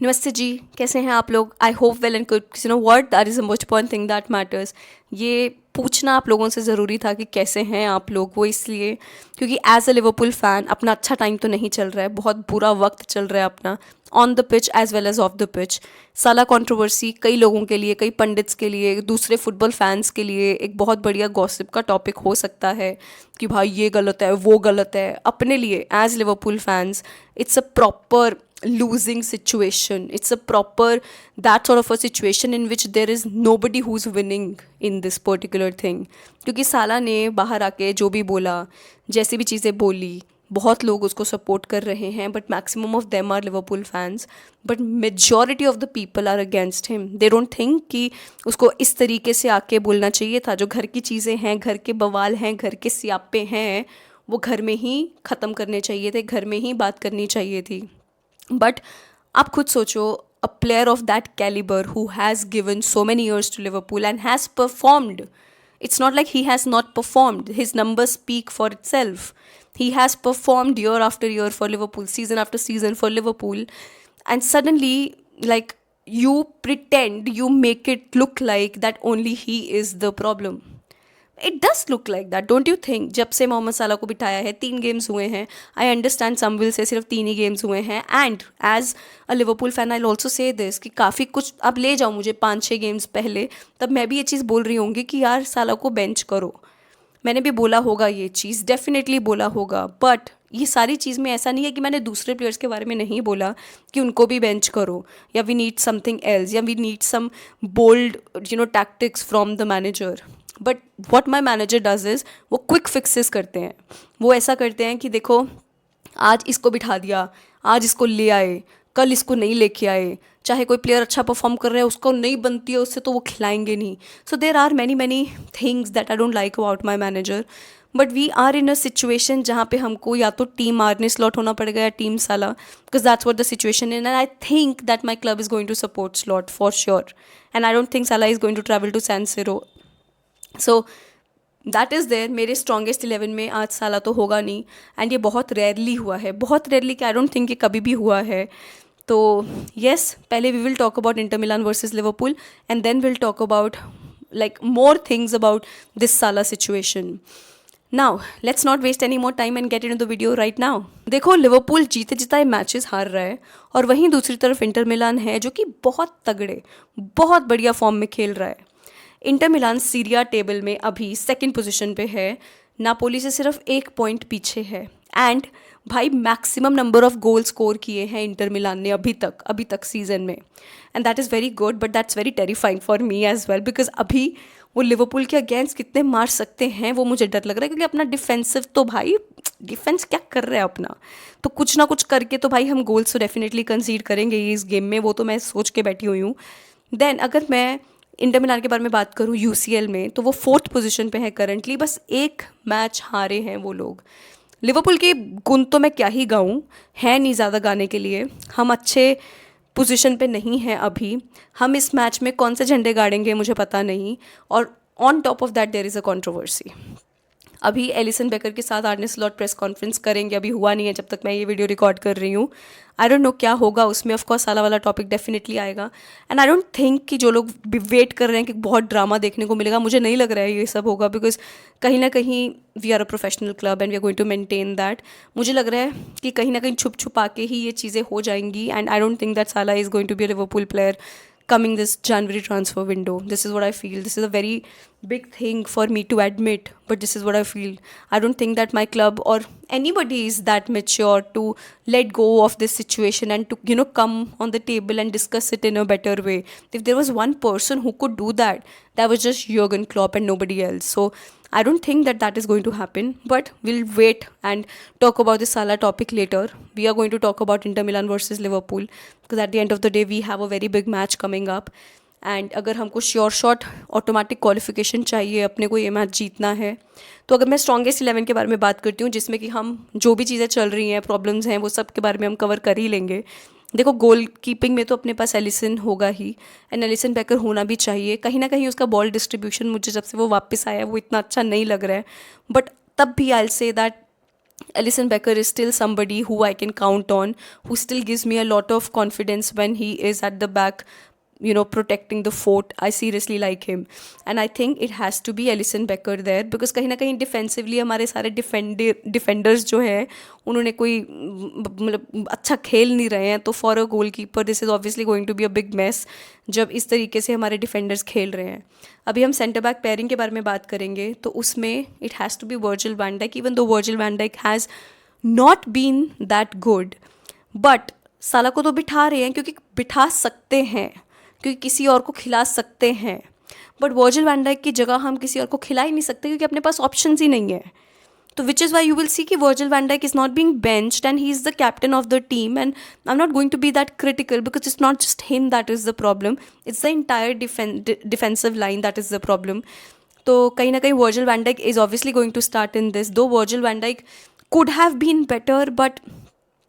नमस्ते जी, कैसे हैं आप लोग? I hope well and good. You know what, that is the most important thing that matters. ये पूछना आप लोगों से ज़रूरी था कि कैसे हैं आप लोग, वो इसलिए क्योंकि एज अ लिवरपूल फ़ैन अपना अच्छा टाइम तो नहीं चल रहा है, बहुत बुरा वक्त चल रहा है अपना, on the pitch as well as off the pitch. साला कंट्रोवर्सी कई लोगों के लिए, कई पंडित्स के लिए, दूसरे फुटबॉल फैंस के लिए एक बहुत बढ़िया गॉसिप का टॉपिक हो सकता है कि भाई ये गलत है, वो गलत है। अपने लिए as Liverpool fans it's a proper losing situation. It's a proper that sort of a situation in which there is nobody who's winning in this particular thing. क्योंकि साला ने बाहर आके जो भी बोला, जैसी भी चीज़ें बोली, बहुत लोग उसको सपोर्ट कर रहे हैं, but maximum of them are Liverpool fans, but majority of the people are against him. They don't think कि उसको इस तरीके से आके बोलना चाहिए था। जो घर की चीज़ें हैं, घर के बवाल हैं, घर के स्यापे हैं, वो घर में ही ख़त्म करने चाहिए थे, घर में ही बात करनी चाहिए थी। बट आप खुद सोचो, a player of that calibre who has given so many years to Liverpool and has performed, it's not like he has not performed. His numbers speak for itself. He has performed year after year for Liverpool, season after season for Liverpool, and suddenly, like, you pretend, you make it look like that only he is the problem. It does look like that, don't you think? जब से मोहम्मद साला को बिठाया है, 3 games हुए हैं। I understand some will say सिर्फ 3 ही games हुए हैं, and as a Liverpool fan I also say this कि काफ़ी कुछ अब ले जाऊँ मुझे 5-6 गेम्स पहले, तब मैं भी ये चीज़ बोल रही होंगी कि यार साला को बेंच करो। मैंने भी बोला होगा ये चीज़, डेफिनेटली बोला होगा, बट ये सारी चीज़ में ऐसा नहीं है कि मैंने दूसरे प्लेयर्स के बारे में नहीं बोला कि उनको भी बेंच करो, या वी नीड समथिंग एल्स, या we need some bold tactics from the manager. But what my manager does is वो क्विक फिक्सेस करते हैं। वो ऐसा करते हैं कि देखो, आज इसको बिठा दिया, आज इसको ले आए, कल इसको नहीं लेके आए, चाहे कोई प्लेयर अच्छा परफॉर्म कर रहा है, उसको नहीं बनती है उससे तो वो खिलाएंगे नहीं। So there are many many things that I don't like about my manager, but we are in a situation जहाँ पे हमको या तो टीम आर्ने स्लॉट होना पड़ेगा या team Salah, because that's what the situation in, and I think that my club is going to support Slot for sure, and I don't think Salah is going to travel to San Siro. So that is there. मेरे strongest 11 में आज साला तो होगा नहीं, and ये बहुत rarely हुआ है, बहुत रेयरली, कि आई डोंट थिंक ये कभी भी हुआ है। तो यस, पहले we will talk about Inter Milan versus Liverpool, and then will talk about like more things about this Salah situation. Now let's not waste any more time and get into the video right now. देखो, Liverpool जीते जिताए matches हार रहा है, और वहीं दूसरी तरफ Inter Milan है जो कि बहुत तगड़े, बहुत बढ़िया फॉर्म में खेल रहा है। इंटर मिलान सीरिया टेबल में अभी सेकंड पोजीशन पे है, नापोली से सिर्फ 1 पॉइंट पीछे है, एंड भाई maximum number of goal score किए हैं इंटर मिलान ने अभी तक सीजन में, and that is very good, but that's very terrifying for me as well, because अभी वो लिवरपूल के अगेंस्ट कितने मार सकते हैं वो मुझे डर लग रहा है, क्योंकि अपना डिफेंसिव तो भाई, डिफेंस क्या कर रहा है अपना, तो कुछ ना कुछ करके तो भाई हम गोल्स तो डेफिनेटली कंसीड करेंगे इस गेम में, वो तो मैं सोच के बैठी हुई हूँ। देन अगर मैं इंटर मिलान के बारे में बात करूँ यूसीएल में, तो वो 4th पोजीशन पे है करंटली, बस एक मैच हारे हैं वो लोग। लिवरपूल के गुण तो मैं क्या ही गाऊँ, है नहीं ज़्यादा गाने के लिए। हम अच्छे पोजीशन पे नहीं हैं अभी, हम इस मैच में कौन से झंडे गाड़ेंगे मुझे पता नहीं, और on top of that there is a controversy. अभी एलिसन बेकर के साथ आर्ने स्लॉट प्रेस कॉन्फ्रेंस करेंगे, अभी हुआ नहीं है जब तक मैं ये वीडियो रिकॉर्ड कर रही हूँ। आई डोंट नो क्या होगा उसमें, ऑफकोर्स साला वाला टॉपिक डेफिनेटली आएगा, एंड आई डोंट थिंक कि जो लोग वेट कर रहे हैं कि बहुत ड्रामा देखने को मिलेगा, मुझे नहीं लग रहा है ये सब होगा, बिकॉज कहीं ना कहीं we are a professional club and we are going to maintain that. मुझे लग रहा है कि कहीं ना कहीं छुप छुपा के ही ये चीज़ें हो जाएंगी, and I don't think that Salah is going to be a Liverpool player coming this January transfer window. This is what I feel. This is a very big thing for me to admit, but this is what I feel. I don't think that my club or anybody is that mature to let go of this situation and to, come on the table and discuss it in a better way. If there was one person who could do that, that was just Jurgen Klopp and nobody else. So I don't think that that is going to happen, but we'll wait and talk about this Salah topic later. We are going to talk about Inter Milan versus Liverpool, because at the end of the day we have a very big match coming up, and अगर हमको sure shot automatic qualification चाहिए, अपने को ये match जीतना है, तो अगर मैं स्ट्रॉन्गेस्ट 11 के बारे में बात करती हूँ, जिसमें कि हम जो भी चीज़ें चल रही हैं, प्रॉब्लम्स हैं, वो सब के बारे में हम कवर कर ही लेंगे। देखो, गोल कीपिंग में तो अपने पास एलिसन होगा ही, एंड एलिसन बेकर होना भी चाहिए। कहीं ना कहीं उसका बॉल डिस्ट्रीब्यूशन मुझे जब से वो वापस आया है वो इतना अच्छा नहीं लग रहा है, बट तब भी I will say that Alisson Becker is still somebody who I can count on, who still gives me a lot of confidence when he is at the back, protecting the fort. I seriously like him. And I think it has to be Alisson Becker there, because कहीं ना कहीं defensively हमारे सारे defenders जो हैं उन्होंने कोई मतलब अच्छा खेल नहीं रहे हैं, तो for a goalkeeper this is obviously going to be a big mess जब इस तरीके से हमारे डिफेंडर्स खेल रहे हैं. अभी हम सेंटर बैक पेयरिंग के बारे में बात करेंगे, तो उसमें it has to be Virgil van Dijk. Even though Virgil van Dijk has not been that good, but Salah को तो बिठा रहे हैं क्योंकि बिठा सकते हैं, क्योंकि किसी और को खिला सकते हैं. बट वर्जिल वैन डाइक की जगह हम किसी और को खिला ही नहीं सकते क्योंकि अपने पास ऑप्शंस ही नहीं है. तो which is why you will see कि Virgil van Dijk is not being benched and he is the captain of the team. And I am not going to be that critical because it's not just him that is the problem, it's the entire defensive line that is the problem. तो कहीं ना कहीं Virgil van Dijk is obviously going to start in this. Though Virgil van Dyke could have been better, but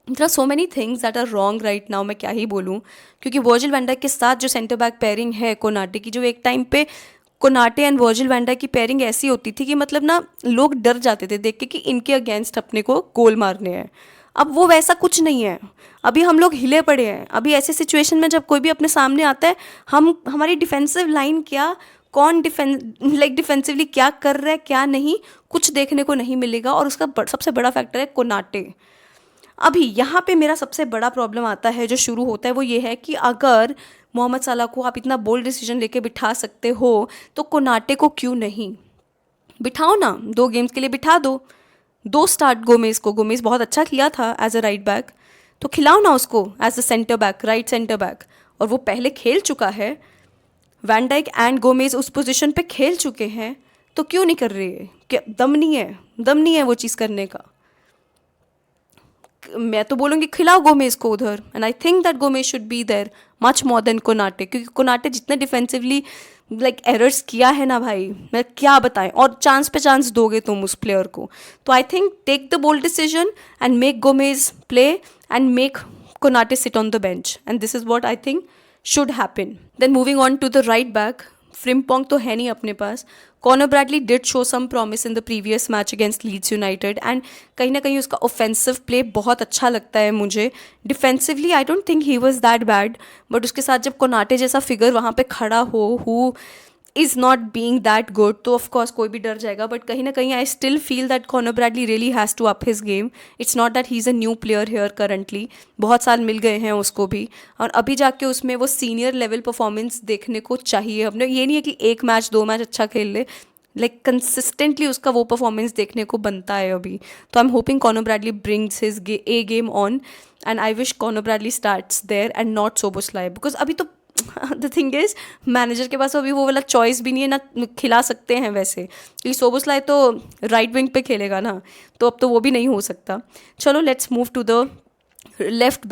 there are so many things that are wrong right now. मैं क्या ही बोलूँ, क्योंकि Virgil van Dyke के साथ जो centre back pairing है Konate की, जो एक टाइम पे Konate and Virgil van Dijk की पेयरिंग ऐसी होती थी कि मतलब ना लोग डर जाते थे देख के कि इनके अगेंस्ट अपने को गोल मारने हैं. अब वो वैसा कुछ नहीं है. अभी हम लोग हिले पड़े हैं. अभी ऐसे सिचुएशन में जब कोई भी अपने सामने आता है, हमारी डिफेंसिव लाइन क्या, कौन डिफेंसिवली क्या कर रहा है क्या नहीं, कुछ देखने को नहीं मिलेगा. और उसका सबसे बड़ा फैक्टर है कोनाटे. अभी यहाँ पे मेरा सबसे बड़ा प्रॉब्लम आता है जो शुरू होता है, वो ये है कि अगर मोहम्मद साला को आप इतना बोल्ड डिसीजन लेके बिठा सकते हो तो कोनाटे को क्यों नहीं बिठाओ ना. 2 गेम्स के लिए बिठा दो. 2 स्टार्ट गोमेज को, गोमेज बहुत अच्छा किया था एज अ राइट बैक, तो खिलाओ ना उसको as a centre back, right centre back. और वो पहले खेल चुका है, वैन डाइक एंड गोमेज उस पोजीशन पे खेल चुके हैं, तो क्यों नहीं कर रही है? क्या दम नहीं है वो चीज़ करने का? मैं तो बोलूँगी खिलाओ गोमेज को उधर. And I think that Gomez should be there much more than Konate, क्योंकि कोनाटे जितने डिफेंसिवली एरर्स किया है ना भाई, मैं क्या बताएं. और चांस पे चांस दोगे तुम उस प्लेयर को, तो I think take the bold decision and make Gomez play and make Konate sit on the bench. And this is what I think should happen. Then moving on to the right back, Frimpong तो है नहीं अपने पास. Conor Bradley did show some promise in the previous match against Leeds United, and कहीं ना कहीं उसका offensive play बहुत अच्छा लगता है मुझे. Defensively I don't think he was that bad, but उसके साथ जब कोनाटे जैसा फिगर वहाँ पे खड़ा हो who is not being that good, तो ऑफकोर्स कोई भी डर जाएगा. बट कहीं ना कहीं I still feel that Conor Bradley really has to up his game. It's not that he is a new player here currently, बहुत साल मिल गए हैं उसको भी, और अभी जाके उसमें वो सीनियर लेवल परफॉर्मेंस देखने को चाहिए. अपने ये नहीं है कि 1 मैच 2 मैच अच्छा खेल ले, कंसिस्टेंटली उसका वो परफॉर्मेंस देखने को बनता है अभी. तो I am hoping Conor Bradley brings his A game on, and I wish Conor Bradley starts there and not Szoboszlai, because अभी तो द थिंग इज मैनेजर के पास अभी वो वाला चॉइस भी नहीं है ना, खिला सकते हैं वैसे, क्योंकि सोबोस्लाई तो राइट विंग पे खेलेगा ना, तो अब तो वो भी नहीं हो सकता. चलो let's move to the left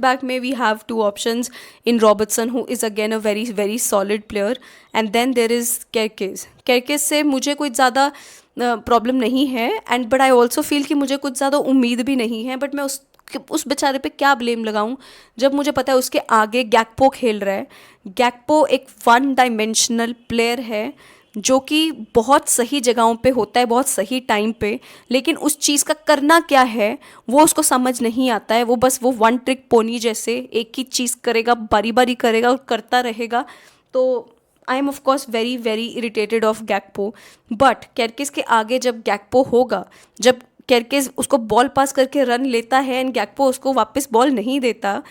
back में we have 2 options in Robertson, who is again a very very solid player, and then there is Kerkez से मुझे कोई ज़्यादा प्रॉब्लम नहीं है, and but I also feel कि मुझे कुछ ज़्यादा उम्मीद भी नहीं है. बट मैं उस बेचारे पे क्या ब्लेम लगाऊं जब मुझे पता है उसके आगे गैक्पो खेल रहा है. गैक्पो एक 1 डायमेंशनल प्लेयर है जो कि बहुत सही जगहों पे होता है, बहुत सही टाइम पे, लेकिन उस चीज़ का करना क्या है वो उसको समझ नहीं आता है. वो बस वो 1 ट्रिक पोनी जैसे एक ही चीज़ करेगा, बारी बारी करेगा और करता रहेगा. तो I am of course very very irritated of Gakpo. But Kerkez के आगे जब गैक्पो होगा, जब केरकेज उसको बॉल पास करके रन लेता है एंड गैक्पो उसको वापस बॉल नहीं देता,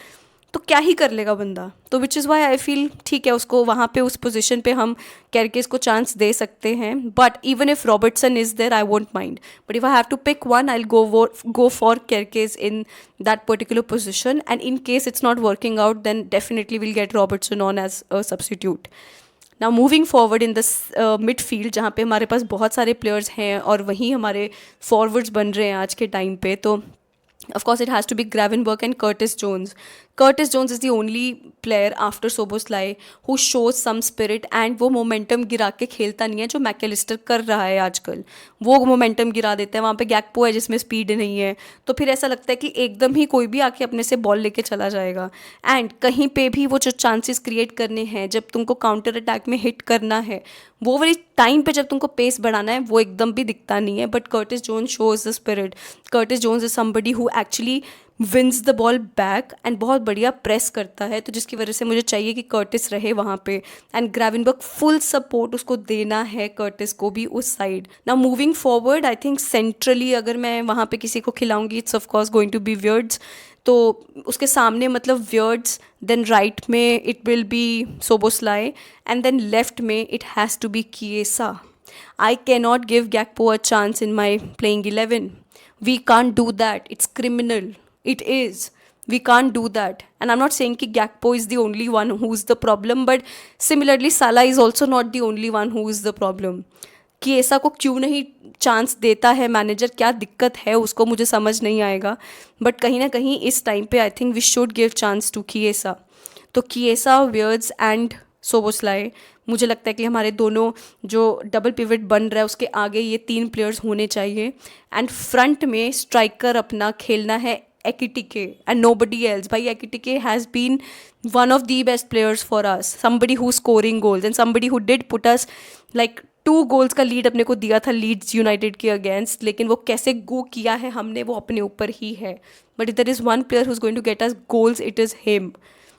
तो क्या ही कर लेगा बंदा. तो which is Y I feel ठीक है, उसको वहाँ पे उस पोजीशन पे हम केरकेज को चांस दे सकते हैं. But even if Robertson is there I won't mind, but if I have to pick one I will go for Kerkez in that particular position, and in case it's not working out then definitely will get Robertson on as a substitute. Now moving forward in this midfield, जहाँ पे हमारे पास बहुत सारे players हैं और वहीं हमारे forwards बन रहे हैं आज के टाइम पे, तो of course it has to be Gravenberch and Curtis Jones. Curtis Jones is the only player after Szoboszlai who shows some spirit, and वो मोमेंटम गिरा के खेलता नहीं है जो मैकेलिस्टर कर रहा है आजकल। वो मोमेंटम गिरा देता है, वहाँ पे गैक्पो है जिसमें स्पीड नहीं है, तो फिर ऐसा लगता है कि एकदम ही कोई भी आके अपने से बॉल लेके चला जाएगा। एंड कहीं पे भी वो जो चांसेस क्रिएट करने हैं, जब तुमको काउंटर अटैक में हिट करना है, वो वाली टाइम पे जब तुमको पेस बढ़ाना है, वो एकदम भी दिखता नहीं है। But Curtis Jones shows the spirit. Curtis Jones is somebody who actually wins the ball back and बहुत बढ़िया प्रेस करता है, तो जिसकी वजह से मुझे चाहिए कि कर्टिस रहे वहाँ पे, एंड ग्रेवेनबर्ग फुल सपोर्ट उसको देना है कर्टिस को भी उस side. Now moving forward, I think centrally अगर मैं वहाँ पे किसी को खिलाऊंगी, it's of course going to be Wirtz. तो उसके सामने मतलब वियर्ड्स, देन राइट में it will be Szoboszlai, and then left में it has to be Chiesa. I cannot give Gakpo a chance in my playing 11. We can't do that. It's criminal. It is. We can't do that. And I'm not saying कि Gakpo is the only one who's the problem, but similarly Salah is also not the only one who is the problem. कि ऐसा को क्यों नहीं chance देता है manager, क्या दिक्कत है उसको, मुझे समझ नहीं आएगा। बट कहीं ना कहीं इस टाइम पे I think we should give chance to Chiesa. तो किएसा, वियर्ड्स एंड सोबोस्लाई, मुझे लगता है कि हमारे दोनों जो डबल पिवट बन रहा है उसके आगे ये 3 प्लेयर्स होने चाहिए। एंड फ्रंट में स्ट्राइकर अपना खेलना है Ekitike and nobody else. भाई Ekitike has been one of the best players for us. Somebody who's scoring goals and somebody who did put us like 2 goals का लीड अपने को दिया था लीड्स यूनाइटेड के अगेंस्ट, लेकिन वो कैसे गो किया है हमने वो अपने ऊपर ही है। But if there is one player who is going to get us goals, it is him.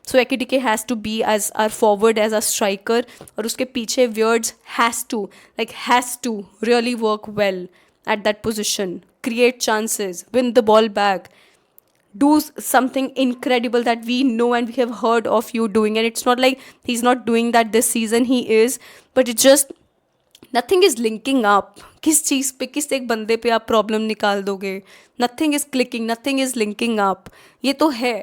So Ekitike has to be as our forward, as our striker, और उसके पीछे Wirtz has to really work well at that position, create chances, win the ball back, do something incredible that we know and we have heard of you doing. And it's not like he's not doing that this season, he is, but it's just nothing is linking up. किस चीज़ पे, किस एक बंदे पे आप problem निकाल दोगे? nothing is clicking, nothing is linking up. ये तो है।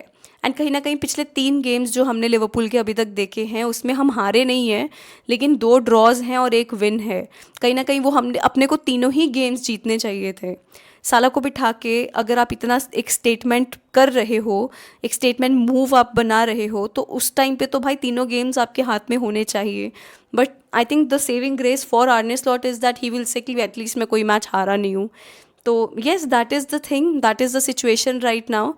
एंड कहीं ना कहीं पिछले 3 गेम्स जो हमने लिवरपूल के अभी तक देखे हैं उसमें हम हारे नहीं हैं, लेकिन 2 ड्रॉज हैं और 1 विन है। कहीं ना कहीं वो हमने अपने को तीनों ही गेम्स जीतने चाहिए थे। साला को बिठा के अगर आप इतना एक स्टेटमेंट कर रहे हो, एक स्टेटमेंट मूव आप बना रहे हो, तो उस टाइम पे तो भाई तीनों गेम्स आपके हाथ में होने चाहिए। But I think the saving grace for आर्ने slot is that he will say कि एटलीस्ट मैं कोई मैच हारा नहीं हूँ। तो yes, that is the thing, that is the situation right now.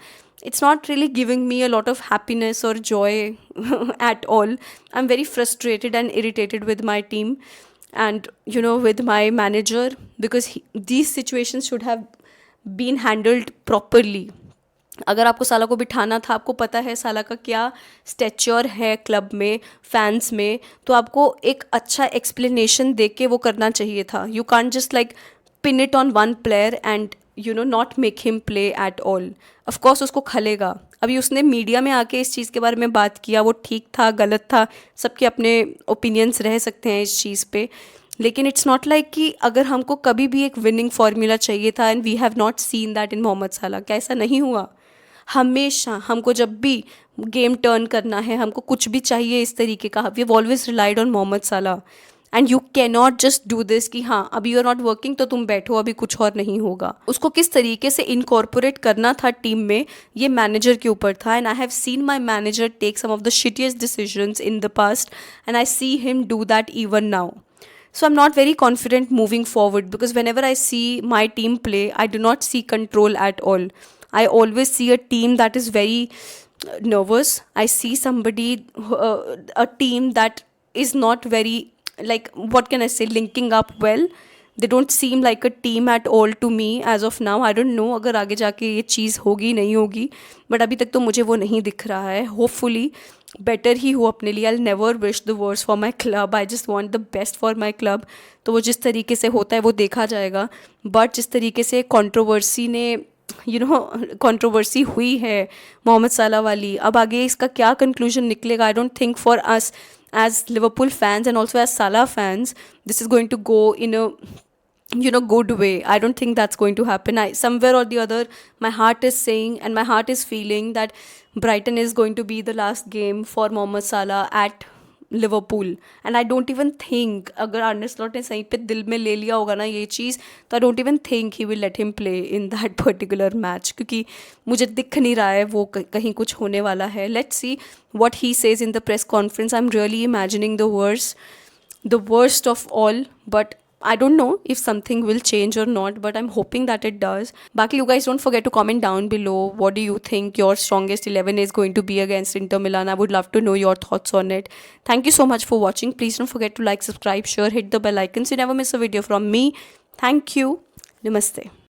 It's not really giving me a lot of happiness or joy at all. I'm very frustrated and irritated with my team and, you know, with my manager, because these situations should have been handled properly. अगर आपको साला को बिठाना था, आपको पता है साला का क्या स्टेच्योर है क्लब में, फैंस में, तो आपको एक अच्छा एक्सप्लेनेशन दे के वो करना चाहिए था. You can't just like pin it on one player and you know not make him play at all. Of course उसको खलेगा. अभी उसने मीडिया में आके इस चीज़ के बारे में बात किया, वो ठीक था गलत था, सबके अपने ओपिनियंस रह सकते हैं इस चीज़ पे, लेकिन इट्स नॉट लाइक कि अगर हमको कभी भी एक विनिंग फार्मूला चाहिए था and we have not seen that in Mohamed Salah. क्या ऐसा नहीं हुआ? हमेशा हमको जब भी गेम टर्न करना है, हमको कुछ भी चाहिए इस तरीके का, we have always relied on Mohamed Salah. And you cannot just do this दिस कि हाँ अभी यू आर नॉट वर्किंग तो तुम बैठो, अभी कुछ और नहीं होगा. उसको किस तरीके से इनकॉर्पोरेट करना था टीम में, ये मैनेजर के ऊपर था. And I have seen my manager take some of the shittiest decisions in the past and I see him do that even now. So I'm not very confident moving forward, because whenever I see my team play, I do not see control at all. I always see a team that is very nervous. I see somebody, a team that is not very, like, what can I say, linking up well. They don't seem like a team at all to me as of now. I don't know अगर आगे जाके ये चीज़ होगी नहीं होगी, but अभी तक तो मुझे वो नहीं दिख रहा है. होपफुली बेटर ही हो अपने लिए. I never wish the worst for my club. I just want the best for my club. तो वो जिस तरीके से होता है वो देखा जाएगा. बट जिस तरीके से कंट्रोवर्सी ने कंट्रोवर्सी हुई है मोहम्मद साला वाली, अब आगे इसका क्या कंक्लूजन निकलेगा, आई don't think for us as Liverpool fans and also as Salah fans this is going to go in a good way. I don't think that's going to happen. Somewhere or the other my heart is saying and my heart is feeling that Brighton is going to be the last game for Mohamed Salah at Liverpool, and I don't even think, अगर आर्ने slot ने सही पे दिल में ले लिया होगा ना ये चीज़, तो I don't even think he will let him play in that particular match, क्योंकि मुझे दिख नहीं रहा है वो कहीं कुछ होने वाला है. Let's see what he says in the press conference. I'm really imagining the worst of all, but I don't know if something will change or not, but I'm hoping that it does. Baki, you guys don't forget to comment down below. What do you think your strongest 11 is going to be against Inter Milan? I would love to know your thoughts on it. Thank you so much for watching. Please don't forget to like, subscribe, share, hit the bell icon so you never miss a video from me. Thank you. Namaste.